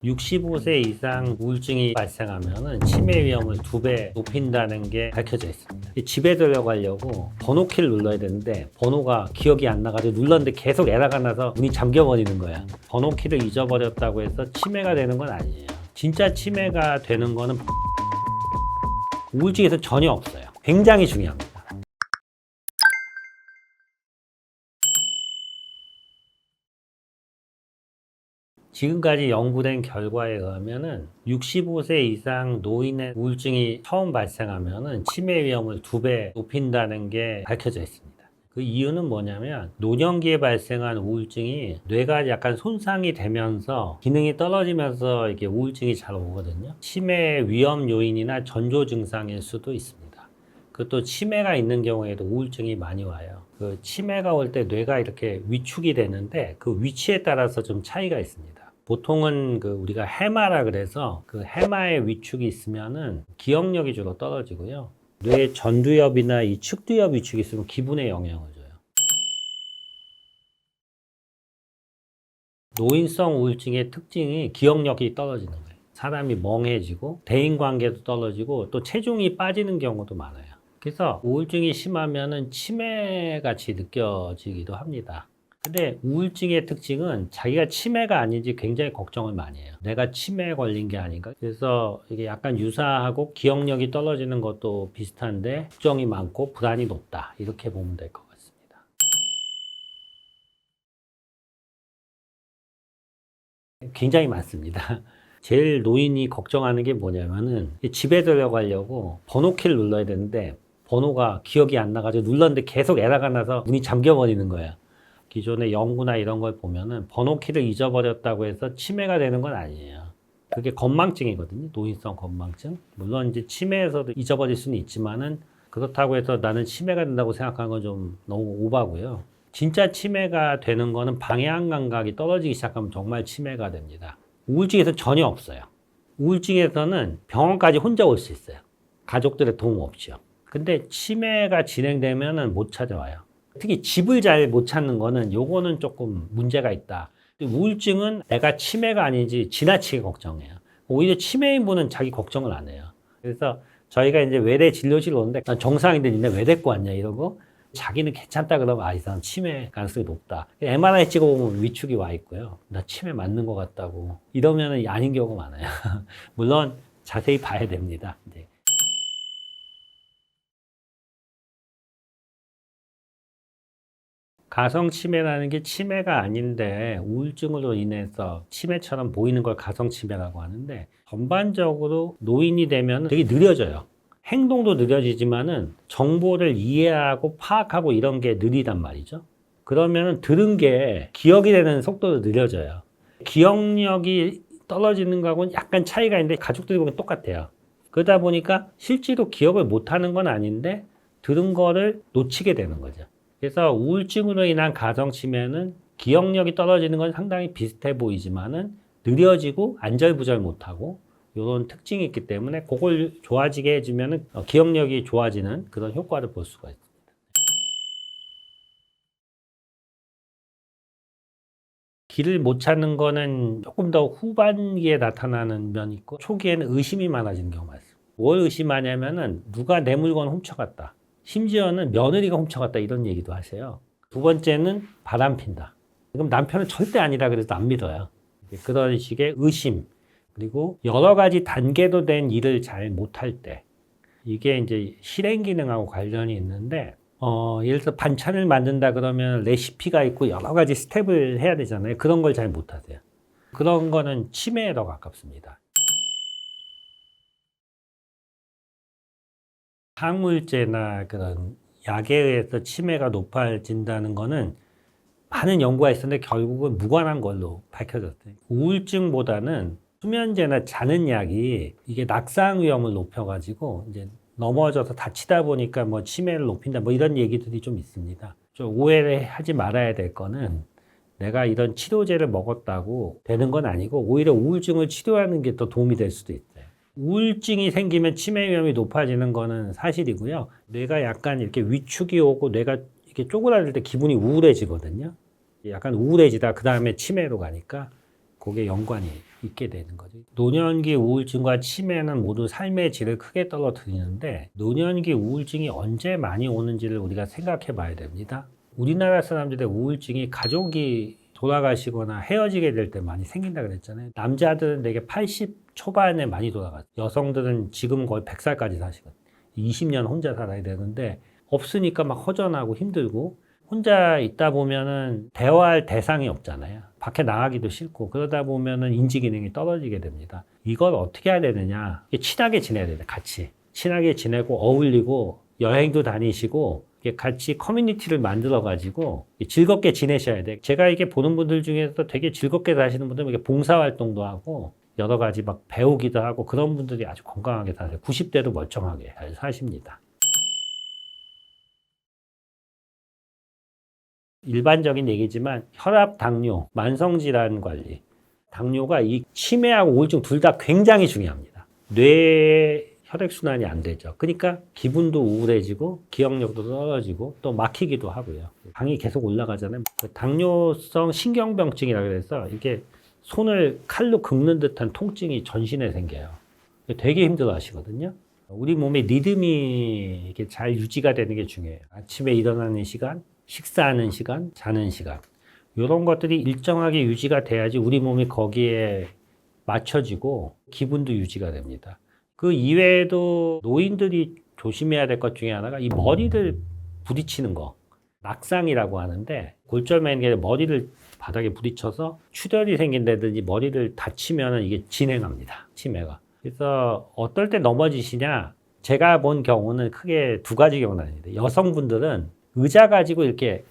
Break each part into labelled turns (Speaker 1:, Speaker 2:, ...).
Speaker 1: 65세 이상 우울증이 발생하면 치매 위험을 2배 높인다는 게 밝혀져 있습니다. 집에 들어가려고 번호키를 눌러야 되는데 번호가 기억이 안 나가지고 눌렀는데 계속 에러가 나서 문이 잠겨버리는 거야. 번호키를 잊어버렸다고 해서 치매가 되는 건 아니에요. 진짜 치매가 되는 거는 우울증에서 전혀 없어요. 굉장히 중요합니다. 지금까지 연구된 결과에 의하면은 65세 이상 노인의 우울증이 처음 발생하면은 치매 위험을 2배 높인다는 게 밝혀져 있습니다. 그 이유는 뭐냐면 노년기에 발생한 우울증이 뇌가 약간 손상이 되면서 기능이 떨어지면서 이게 우울증이 잘 오거든요. 치매 위험 요인이나 전조 증상일 수도 있습니다. 그것도 치매가 있는 경우에도 우울증이 많이 와요. 그 치매가 올 때 뇌가 이렇게 위축이 되는데 그 위치에 따라서 좀 차이가 있습니다. 보통은 우리가 해마라 그래서 그 해마에 위축이 있으면은 기억력이 주로 떨어지고요. 뇌 전두엽이나 이 측두엽 위축이 있으면 기분에 영향을 줘요. 노인성 우울증의 특징이 기억력이 떨어지는 거예요. 사람이 멍해지고 대인관계도 떨어지고 또 체중이 빠지는 경우도 많아요. 그래서 우울증이 심하면은 치매같이 느껴지기도 합니다. 근데 우울증의 특징은 자기가 치매가 아닌지 굉장히 걱정을 많이 해요. 내가 치매에 걸린 게 아닌가? 그래서 이게 약간 유사하고 기억력이 떨어지는 것도 비슷한데 걱정이 많고 불안이 높다. 이렇게 보면 될 것 같습니다. 굉장히 많습니다. 제일 노인이 걱정하는 게 뭐냐면은 집에 들어가려고 번호키를 눌러야 되는데 번호가 기억이 안 나가지고 눌렀는데 계속 에러가 나서 문이 잠겨버리는 거야. 기존의 연구나 이런 걸 보면은 번호키를 잊어버렸다고 해서 치매가 되는 건 아니에요. 그게 건망증이거든요. 노인성 건망증. 물론 이제 치매에서도 잊어버릴 수는 있지만은 그렇다고 해서 나는 치매가 된다고 생각하는 건 좀 너무 오바고요. 진짜 치매가 되는 거는 방향 감각이 떨어지기 시작하면 정말 치매가 됩니다. 우울증에서 전혀 없어요. 우울증에서는 병원까지 혼자 올 수 있어요. 가족들의 도움 없이요. 근데 치매가 진행되면은 못 찾아와요. 특히 집을 잘 못 찾는 거는 요거는 조금 문제가 있다. 우울증은 내가 치매가 아닌지 지나치게 걱정해요. 오히려 치매인 분은 자기 걱정을 안 해요. 그래서 저희가 이제 외래 진료실 오는데 난 정상인데 니네 왜 데리고 왔냐 이러고 자기는 괜찮다 그러면 이 사람 치매 가능성이 높다. MRI 찍어보면 위축이 와 있고요. 나 치매 맞는 것 같다고. 이러면 아닌 경우가 많아요. 물론 자세히 봐야 됩니다. 네. 가성치매라는 게 치매가 아닌데 우울증으로 인해서 치매처럼 보이는 걸 가성치매라고 하는데 전반적으로 노인이 되면 되게 느려져요. 행동도 느려지지만은 정보를 이해하고 파악하고 이런 게 느리단 말이죠. 그러면 들은 게 기억이 되는 속도도 느려져요. 기억력이 떨어지는 거하고는 약간 차이가 있는데 가족들이 보면 똑같아요. 그러다 보니까 실제로 기억을 못하는 건 아닌데 들은 거를 놓치게 되는 거죠. 그래서 우울증으로 인한 가성치매는 기억력이 떨어지는 건 상당히 비슷해 보이지만은 느려지고 안절부절 못하고 이런 특징이 있기 때문에 그걸 좋아지게 해주면은 기억력이 좋아지는 그런 효과를 볼 수가 있습니다. 길을 못 찾는 거는 조금 더 후반기에 나타나는 면이 있고 초기에는 의심이 많아지는 경우가 있어요. 뭘 의심하냐면은 누가 내 물건 훔쳐갔다. 심지어는 며느리가 훔쳐갔다 이런 얘기도 하세요. 두 번째는 바람 핀다. 그럼 남편은 절대 아니다 그래도 안 믿어요. 그런 식의 의심. 그리고 여러 가지 단계도 된 일을 잘 못할 때. 이게 이제 실행 기능하고 관련이 있는데 예를 들어서 반찬을 만든다 그러면 레시피가 있고 여러 가지 스텝을 해야 되잖아요. 그런 걸 잘 못하세요. 그런 거는 치매에 더 가깝습니다. 항물제나 그런 약에 의해서 치매가 높아진다는 거는 많은 연구가 있었는데 결국은 무관한 걸로 밝혀졌어요. 우울증보다는 수면제나 자는 약이 이게 낙상 위험을 높여가지고 이제 넘어져서 다치다 보니까 뭐 치매를 높인다 뭐 이런 얘기들이 좀 있습니다. 좀 오해를 하지 말아야 될 거는 내가 이런 치료제를 먹었다고 되는 건 아니고 오히려 우울증을 치료하는 게 더 도움이 될 수도 있어요. 우울증이 생기면 치매 위험이 높아지는 거는 사실이고요. 뇌가 약간 이렇게 위축이 오고 뇌가 이렇게 쪼그라들 때 기분이 우울해지거든요. 약간 우울해지다 그 다음에 치매로 가니까 그게 연관이에요. 있게 되는 거죠. 노년기 우울증과 치매는 모두 삶의 질을 크게 떨어뜨리는데 노년기 우울증이 언제 많이 오는지를 우리가 생각해 봐야 됩니다. 우리나라 사람들의 우울증이 가족이 돌아가시거나 헤어지게 될 때 많이 생긴다 그랬잖아요. 남자들은 되게 80 초반에 많이 돌아가요. 여성들은 지금 거의 100살까지 사시거든요. 20년 혼자 살아야 되는데 없으니까 막 허전하고 힘들고 혼자 있다 보면은 대화할 대상이 없잖아요. 밖에 나가기도 싫고 그러다 보면은 인지 기능이 떨어지게 됩니다. 이걸 어떻게 해야 되느냐? 친하게 지내야 돼요. 같이 친하게 지내고 어울리고 여행도 다니시고 같이 커뮤니티를 만들어 가지고 즐겁게 지내셔야 돼. 제가 이게 보는 분들 중에서 되게 즐겁게 사시는 분들은 봉사활동도 하고 여러 가지 막 배우기도 하고 그런 분들이 아주 건강하게 사세요. 90대도 멀쩡하게 잘 사십니다. 일반적인 얘기지만 혈압, 당뇨, 만성질환 관리. 당뇨가 이 치매하고 우울증 둘 다 굉장히 중요합니다. 뇌 혈액순환이 안 되죠. 그러니까 기분도 우울해지고 기억력도 떨어지고 또 막히기도 하고요. 당이 계속 올라가잖아요. 당뇨성 신경병증이라고 해서 이게 손을 칼로 긁는 듯한 통증이 전신에 생겨요. 되게 힘들어 하시거든요. 우리 몸의 리듬이 이렇게 잘 유지가 되는 게 중요해요. 아침에 일어나는 시간, 식사하는 시간, 자는 시간. 이런 것들이 일정하게 유지가 돼야지 우리 몸이 거기에 맞춰지고 기분도 유지가 됩니다. 그 이외에도 노인들이 조심해야 될 것 중에 하나가 이 머리를 부딪히는 거. 낙상이라고 하는데 골절맨 게 머리를 바닥에 부딪혀서 출혈이 생긴다든지 머리를 다치면 이게 진행합니다. 치매가. 그래서 어떨 때 넘어지시냐? 제가 본 경우는 크게 두 가지 경우가 나뉩니다. 여성분들은 의자 가지고 이렇게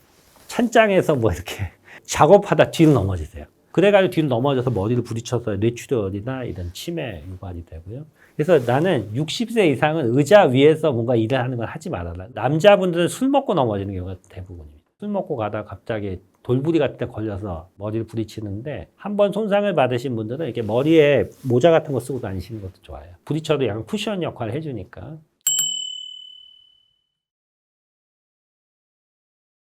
Speaker 1: 찬장에서 뭐 이렇게 작업하다 뒤로 넘어지세요. 그래가지고 뒤로 넘어져서 머리를 부딪혀서 뇌출혈이나 이런 치매 유발이 되고요. 그래서 나는 60세 이상은 의자 위에서 뭔가 일을 하는 걸 하지 말아라. 남자분들은 술 먹고 넘어지는 경우가 대부분입니다. 술 먹고 가다가 갑자기 돌부리 같은 데 걸려서 머리를 부딪히는데 한번 손상을 받으신 분들은 이렇게 머리에 모자 같은 거 쓰고 다니시는 것도 좋아요. 부딪혀도 약간 쿠션 역할을 해주니까.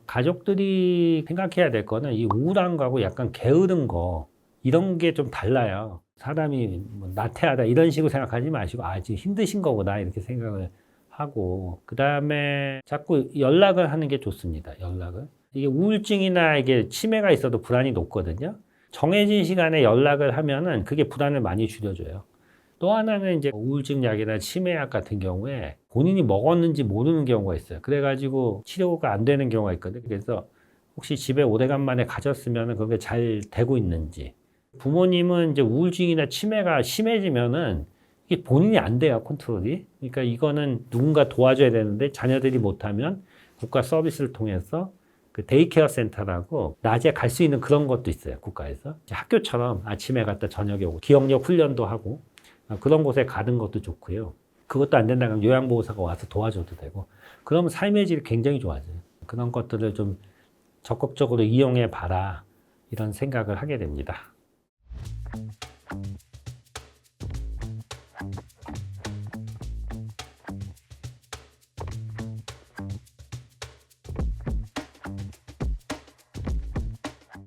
Speaker 1: 가족들이 생각해야 될 거는 이 우울한 거하고 약간 게으른 거 이런 게 좀 달라요. 사람이 뭐 나태하다 이런 식으로 생각하지 마시고 지금 힘드신 거구나 이렇게 생각을 하고 그 다음에 자꾸 연락을 하는 게 좋습니다. 연락을. 이게 우울증이나 이게 치매가 있어도 불안이 높거든요. 정해진 시간에 연락을 하면은 그게 불안을 많이 줄여줘요. 또 하나는 이제 우울증 약이나 치매약 같은 경우에 본인이 먹었는지 모르는 경우가 있어요. 그래가지고 치료가 안 되는 경우가 있거든요. 그래서 혹시 집에 오래간만에 가졌으면 그게 잘 되고 있는지. 부모님은 이제 우울증이나 치매가 심해지면은 이게 본인이 안 돼요, 컨트롤이. 그러니까 이거는 누군가 도와줘야 되는데 자녀들이 못하면 국가 서비스를 통해서 그 데이케어 센터라고 낮에 갈 수 있는 그런 것도 있어요, 국가에서. 학교처럼 아침에 갔다 저녁에 오고 기억력 훈련도 하고 그런 곳에 가는 것도 좋고요. 그것도 안 된다 그러면 요양보호사가 와서 도와줘도 되고 그러면 삶의 질이 굉장히 좋아져요. 그런 것들을 좀 적극적으로 이용해 봐라 이런 생각을 하게 됩니다.